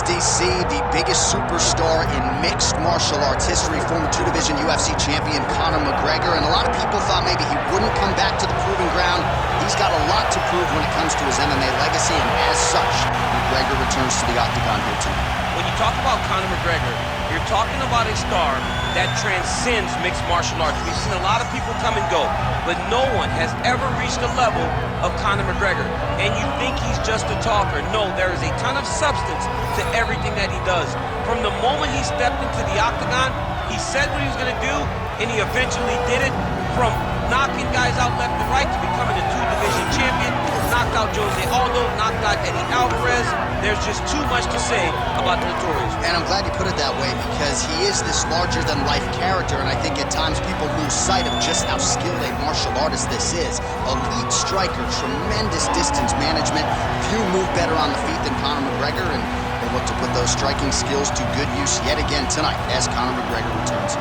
DC, the biggest superstar in mixed martial arts history, former two-division UFC champion Conor McGregor, and a lot of people thought maybe he wouldn't come back to the proving ground. He's got a lot to prove when it comes to his MMA legacy, and as such, McGregor returns to the octagon here tonight. When you talk about Conor McGregor, you're talking about a star that transcends mixed martial arts. We've seen a lot of people come and go, but no one has ever reached the level of Conor McGregor. And you think he's just a talker. No, there is a ton of substance to everything that he does. From the moment he stepped into the octagon, he said what he was going to do, and he eventually did it. From knocking guys out left and right to becoming a two-division champion, knocked out Jose Aldo, knocked out Eddie Alvarez. There's just too much to say about the Notorious. And I'm glad you put it that way, because he is this larger-than-life character, and I think at times people lose sight of just how skilled a martial artist this is. Elite striker, tremendous distance management. Few move better on the feet than Conor McGregor, and they look to put those striking skills to good use yet again tonight as Conor McGregor returns.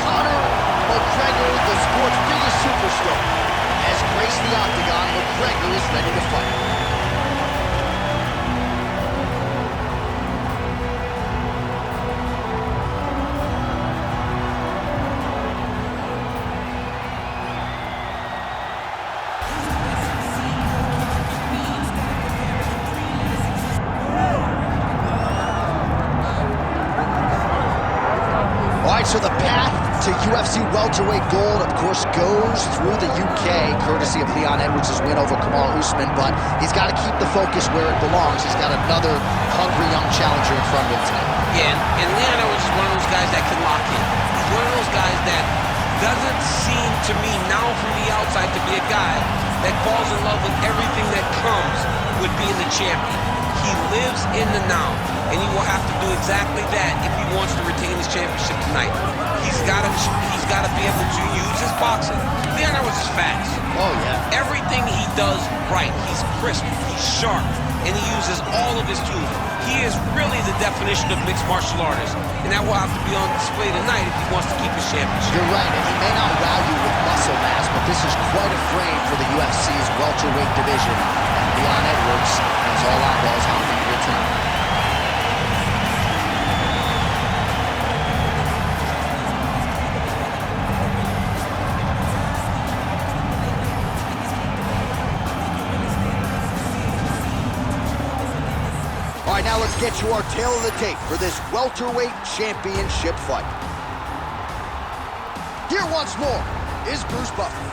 Conor McGregor, the sport's biggest superstar, has graced the octagon. McGregor is ready to fight. So the path to UFC welterweight gold, of course, goes through the UK, courtesy of Leon Edwards' win over Kamaru Usman, but he's got to keep the focus where it belongs. He's got another hungry young challenger in front of him tonight. Yeah, and Leon Edwards is one of those guys that can lock in. He's one of those guys that doesn't seem to me now from the outside to be a guy that falls in love with everything that comes with being the champion. He lives in the now, and he will have to do exactly that if he wants to retain his championship tonight. He's got to be able to use his boxing. Leon Edwards is fast. Oh, yeah. Everything he does right. He's crisp, he's sharp, and he uses all of his tools. He is really the definition of mixed martial artist, and that will have to be on display tonight if he wants to keep his championship. You're right, and he may not wow you with muscle mass, but this is quite a frame for the UFC's welterweight division, and Leon Edwards has all eyeballs on him here tonight. All right, now let's get you our tail of the tape for this welterweight championship fight. Here once more is Bruce Buffer.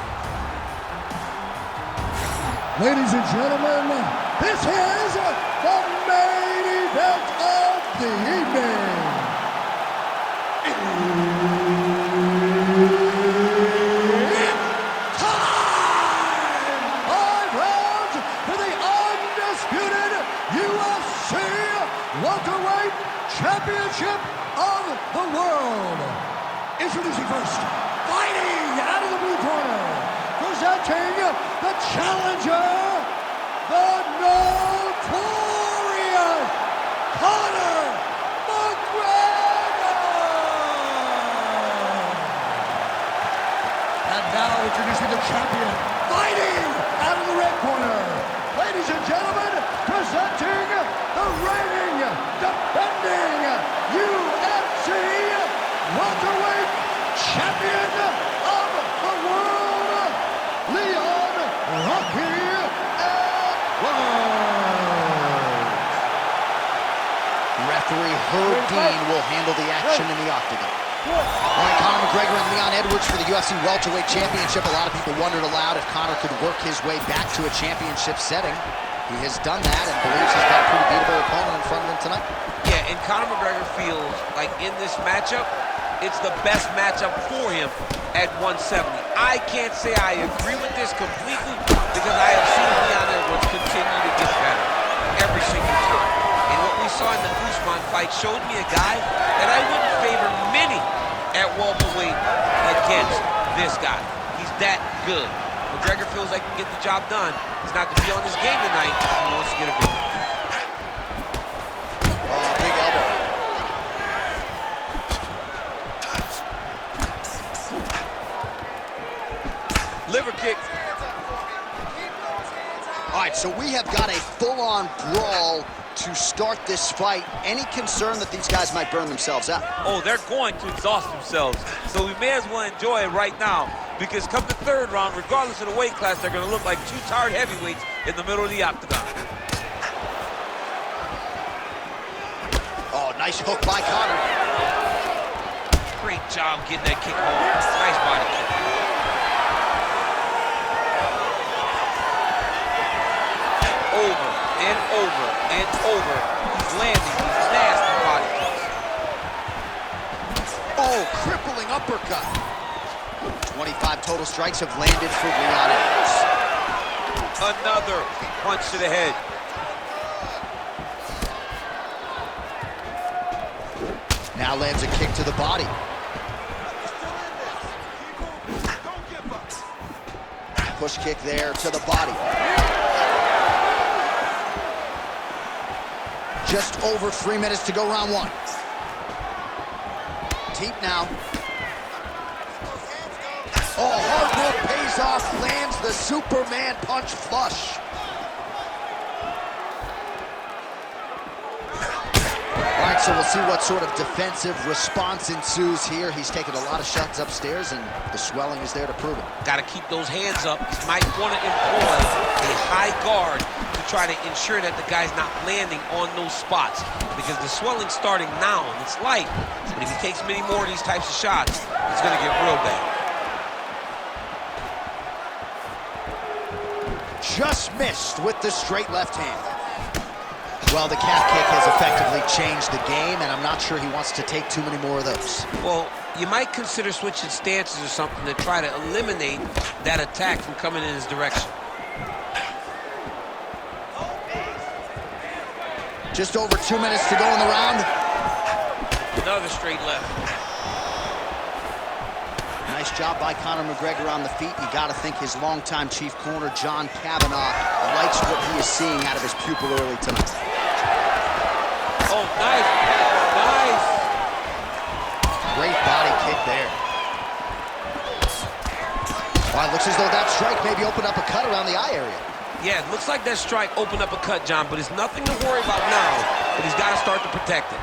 Ladies and gentlemen, this is the main event of the evening. It's time! 5 rounds for the undisputed UFC welterweight championship of the world. Introducing first, fighting out of the blue corner, presenting the challenger, the Notorious Conor McGregor. And now introducing the champion, fighting out of the red corner. Ladies and gentlemen, presenting the reigning, defending UFC welterweight champion of the world, Leon Rocky Edwards. Referee Herb Dean will handle the action in the octagon. All right, Conor McGregor and Leon Edwards for the UFC welterweight championship. A lot of people wondered aloud if Conor could work his way back to a championship setting. He has done that and believes he's got a pretty beatable opponent in front of him tonight. Yeah, and Conor McGregor feels like in this matchup, it's the best matchup for him at 170. I can't say I agree with this completely because I have seen Leon Edwards continue to get better every single time. And what we saw in the Usman fight showed me a guy that I wouldn't favor many at welterweight against this guy. He's that good. McGregor feels like he can get the job done. He's not going to be on his game tonight. He wants to get a victory. Oh, big elbow. Liver kick. All right, so we have got a full-on brawl to start this fight. Any concern that these guys might burn themselves out? Oh, they're going to exhaust themselves. So we may as well enjoy it right now, because come the third round, regardless of the weight class, they're going to look like two tired heavyweights in the middle of the octagon. Oh, nice hook by Conor. Great job getting that kick home. Nice body kick. Over and over and over. He's landing these nasty body kicks. Oh, crippling uppercut. 25 total strikes have landed for Leon Edwards. Another punch to the head. Now lands a kick to the body. Push kick there to the body. Just over 3 minutes to go, round one. Deep now. Oh, hard work pays off, lands the Superman punch flush. All right, so we'll see what sort of defensive response ensues here. He's taken a lot of shots upstairs, and the swelling is there to prove it. Got to keep those hands up. He might want to employ a high guard to try to ensure that the guy's not landing on those spots, because the swelling's starting now, and it's light. But if he takes many more of these types of shots, it's going to get real bad. Just missed with the straight left hand. Well, the calf kick has effectively changed the game, and I'm not sure he wants to take too many more of those. Well, you might consider switching stances or something to try to eliminate that attack from coming in his direction. Just over 2 minutes to go in the round. Another straight left. Nice job by Conor McGregor on the feet. You got to think his longtime chief corner, John Kavanagh, likes what he is seeing out of his pupil early tonight. Oh, nice. Nice. Great body kick there. Well, it looks as though that strike maybe opened up a cut around the eye area. Yeah, it looks like that strike opened up a cut, John, but it's nothing to worry about now, but he's got to start to protect it.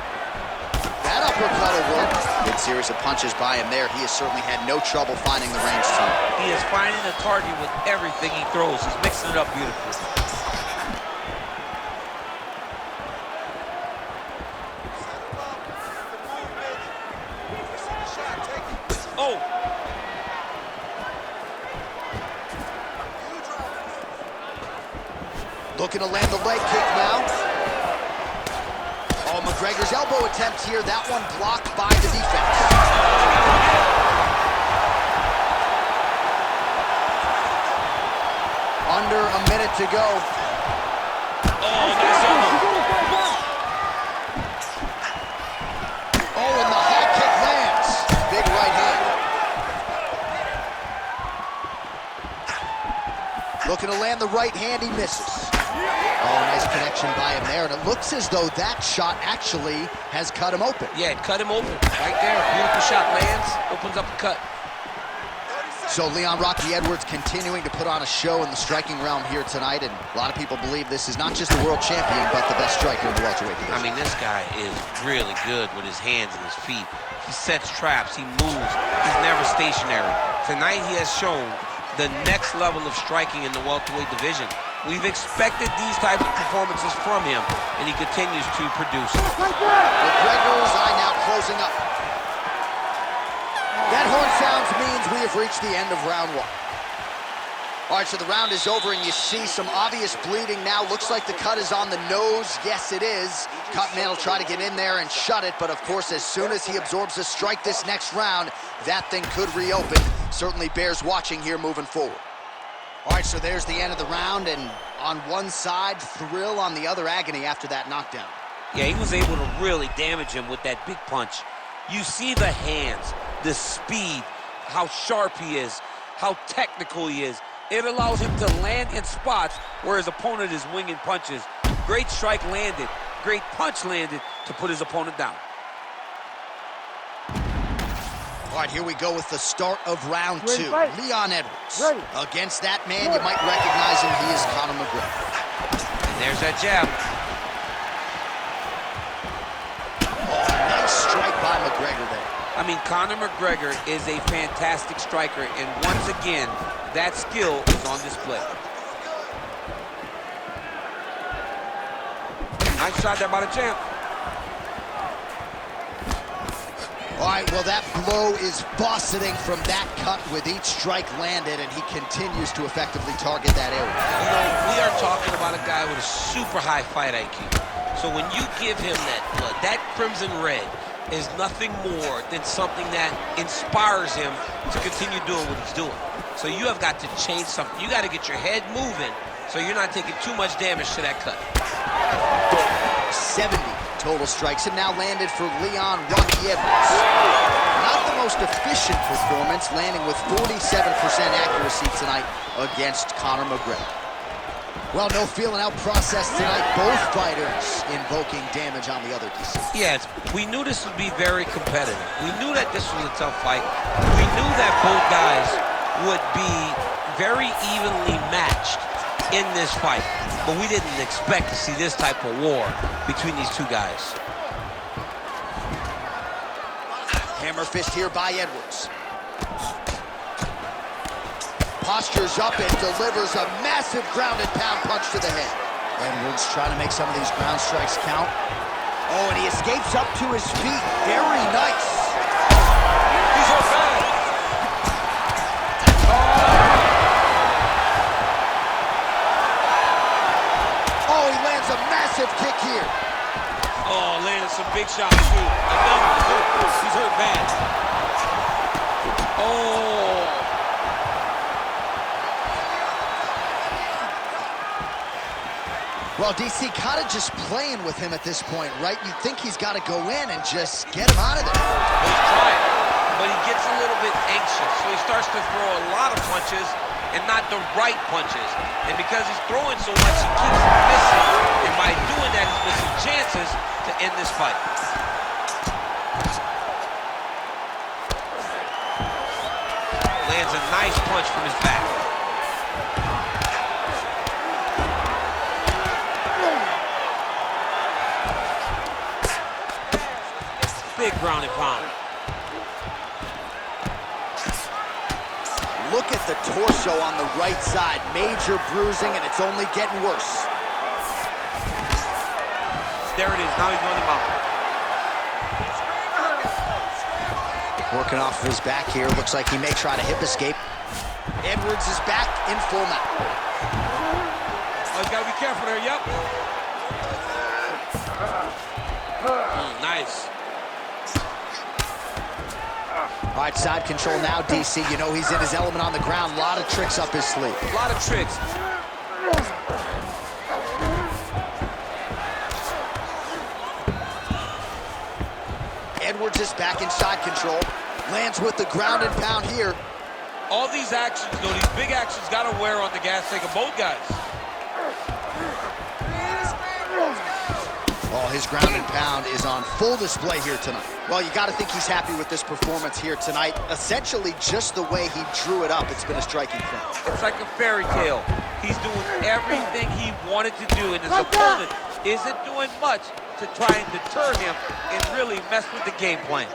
That uppercut will work. Good series of punches by him there. He has certainly had no trouble finding the range tonight. He is finding the target with everything he throws. He's mixing it up beautifully. Oh! Looking to land the leg kick now. Oh, McGregor's elbow attempt here. That one blocked by the defense. Under a minute to go. Oh, nice elbow. Oh, and the high kick lands. Big right hand. Looking to land the right hand, he misses. Oh, nice connection by him there, and it looks as though that shot actually has cut him open. Yeah, it cut him open. Right there, beautiful shot lands, opens up a cut. So Leon Rocky Edwards continuing to put on a show in the striking realm here tonight, and a lot of people believe this is not just the world champion, but the best striker in the welterweight division. I mean, this guy is really good with his hands and his feet. He sets traps, he moves, he's never stationary. Tonight he has shown the next level of striking in the welterweight division. We've expected these types of performances from him, and he continues to produce. McGregor's eye now closing up. That horn sounds means we have reached the end of round one. All right, so the round is over, and you see some obvious bleeding now. Looks like the cut is on the nose. Yes, it is. Cutman will try to get in there and shut it, but of course, as soon as he absorbs a strike this next round, that thing could reopen. Certainly bears watching here moving forward. All right, so there's the end of the round, and on one side, thrill, on the other, agony after that knockdown. Yeah, he was able to really damage him with that big punch. You see the hands, the speed, how sharp he is, how technical he is. It allows him to land in spots where his opponent is winging punches. Great strike landed, great punch landed to put his opponent down. All right, here we go with the start of round two. Leon Edwards. Against that man, you might recognize him. He is Conor McGregor. And there's that jab. I mean, Conor McGregor is a fantastic striker, and once again, that skill is on display. Nice shot there by the champ. All right, well, that blow is buffeting from that cut with each strike landed, and he continues to effectively target that area. You know, we are talking about a guy with a super high fight IQ. So when you give him that blood, that crimson red is nothing more than something that inspires him to continue doing what he's doing. So you have got to change something. You got to get your head moving so you're not taking too much damage to that cut. 70 total strikes, and now landed for Leon Rocky Edwards. Not the most efficient performance, landing with 47% accuracy tonight against Conor McGregor. Well, no feeling out process tonight. Both fighters invoking damage on the other DC. Yes, we knew this would be very competitive. We knew that this was a tough fight. We knew that both guys would be very evenly matched in this fight, but we didn't expect to see this type of war between these two guys. Hammer fist here by Edwards. Postures up and delivers a massive ground and pound punch to the head. Edwards trying to make some of these ground strikes count. Oh, and he escapes up to his feet. Very nice. He's hurt bad. Oh, he lands a massive kick here. Oh, landed some big shots too. Another. He's hurt bad. Oh. Well, DC kind of just playing with him at this point, right? You think he's got to go in and just get him out of there. He's trying, but he gets a little bit anxious, so he starts to throw a lot of punches and not the right punches. And because he's throwing so much, he keeps missing. And by doing that, he's missing chances to end this fight. Lands a nice punch from his back. Big ground and pound. Look at the torso on the right side. Major bruising, and it's only getting worse. There it is. Now he's going to mount. Working off of his back here. Looks like he may try to hip escape. Edwards is back in full mount. Oh, he's got to be careful there. Yep. Nice. All right, side control now, DC. You know he's in his element on the ground. A lot of tricks up his sleeve. A lot of tricks. Edwards is back in side control. Lands with the ground and pound here. All these actions, though, these big actions got to wear on the gas tank of both guys. Oh, his ground and pound is on full display here tonight. Well, you got to think he's happy with this performance here tonight. Essentially, just the way he drew it up, it's been a striking thing. It's like a fairy tale. He's doing everything he wanted to do, and his opponent isn't doing much to try and deter him and really mess with the game plan.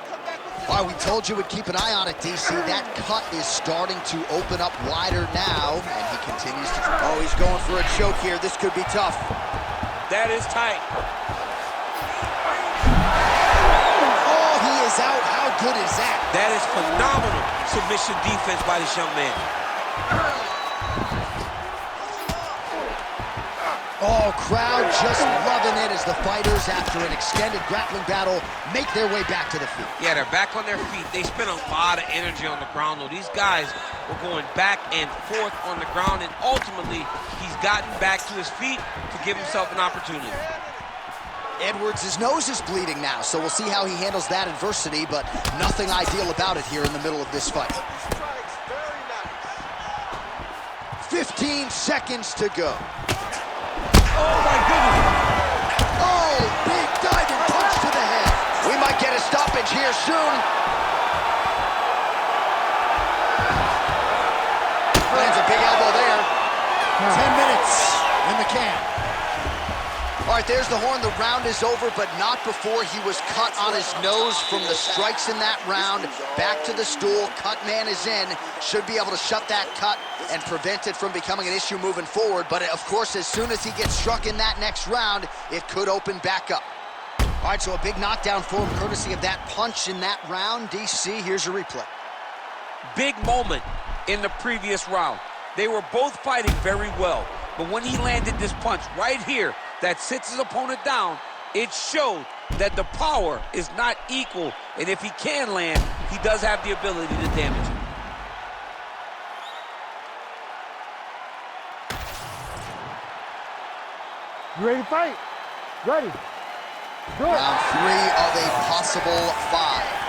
All right, we told you we'd keep an eye on it, DC. That cut is starting to open up wider now, and he continues to... Oh, he's going for a choke here. This could be tough. That is tight. Oh, he is out. How good is that? That is phenomenal submission defense by this young man. Oh, crowd just loving it as the fighters, after an extended grappling battle, make their way back to the feet. Yeah, they're back on their feet. They spent a lot of energy on the ground, though. These guys were going back and forth on the ground, and ultimately, he's gotten back to his feet to give himself an opportunity. Edwards' nose is bleeding now, so we'll see how he handles that adversity, but nothing ideal about it here in the middle of this fight. 15 seconds to go. Oh, my goodness. Oh, big diving punch to the head. We might get a stoppage here soon. Lands a big elbow there. 10 minutes in the can. All right, there's the horn. The round is over, but not before he was cut on his nose from the strikes in that round. Back to the stool. Cut man is in. Should be able to shut that cut and prevent it from becoming an issue moving forward. But, of course, as soon as he gets struck in that next round, it could open back up. All right, so a big knockdown for him, courtesy of that punch in that round. DC, here's your replay. Big moment in the previous round. They were both fighting very well. But when he landed this punch right here that sits his opponent down, it showed that the power is not equal. And if he can land, he does have the ability to damage him. You ready to fight? Ready. Do it. Round 3 of a possible 5.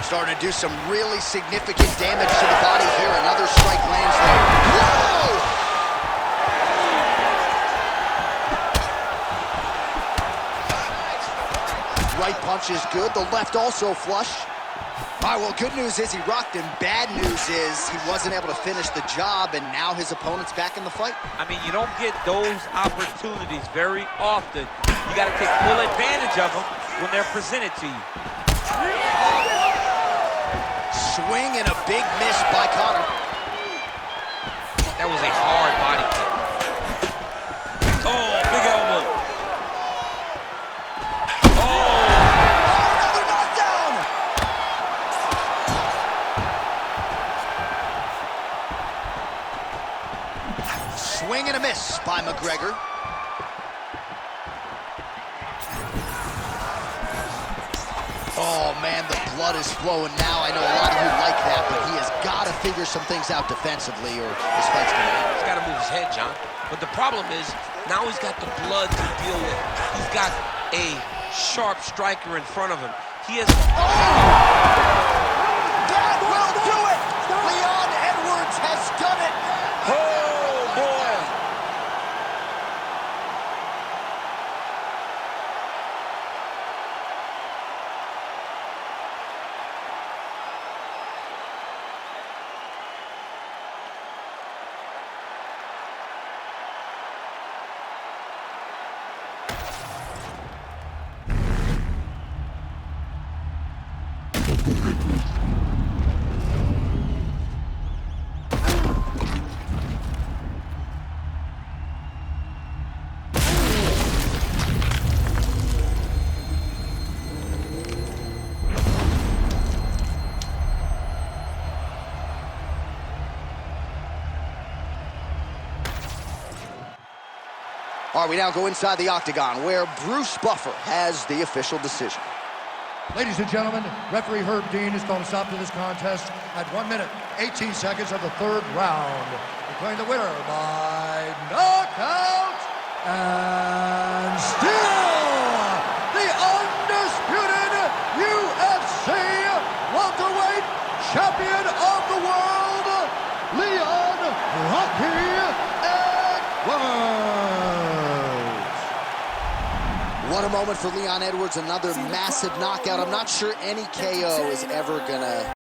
Starting to do some really significant damage to the body here. Another strike lands there. Whoa! Right punch is good. The left also flush. All right, well, good news is he rocked him. Bad news is he wasn't able to finish the job, and now his opponent's back in the fight. I mean, you don't get those opportunities very often. You got to take full advantage of them when they're presented to you. Swing and a big miss by Conor. That was a hard body kick. Oh, big elbow. Oh! Another knockdown! Swing and a miss by McGregor. Oh, man, the blood is flowing now. I know a lot of you like that, but he has got to figure some things out defensively or this fight's going to end. He's got to move his head, John. But the problem is, now he's got the blood to deal with. He's got a sharp striker in front of him. He has... That will do it! Leon Edwards has done it! Oh, boy! All right, we now go inside the octagon where Bruce Buffer has the official decision. Ladies and gentlemen, referee Herb Dean has called a stop to this contest at 1 minute, 18 seconds of the 3rd round. Declaring the winner by knockout and still the undisputed UFC welterweight champion of the world, Leon Rocky Edwards. What a moment for Leon Edwards, another massive knockout. I'm not sure any KO is ever gonna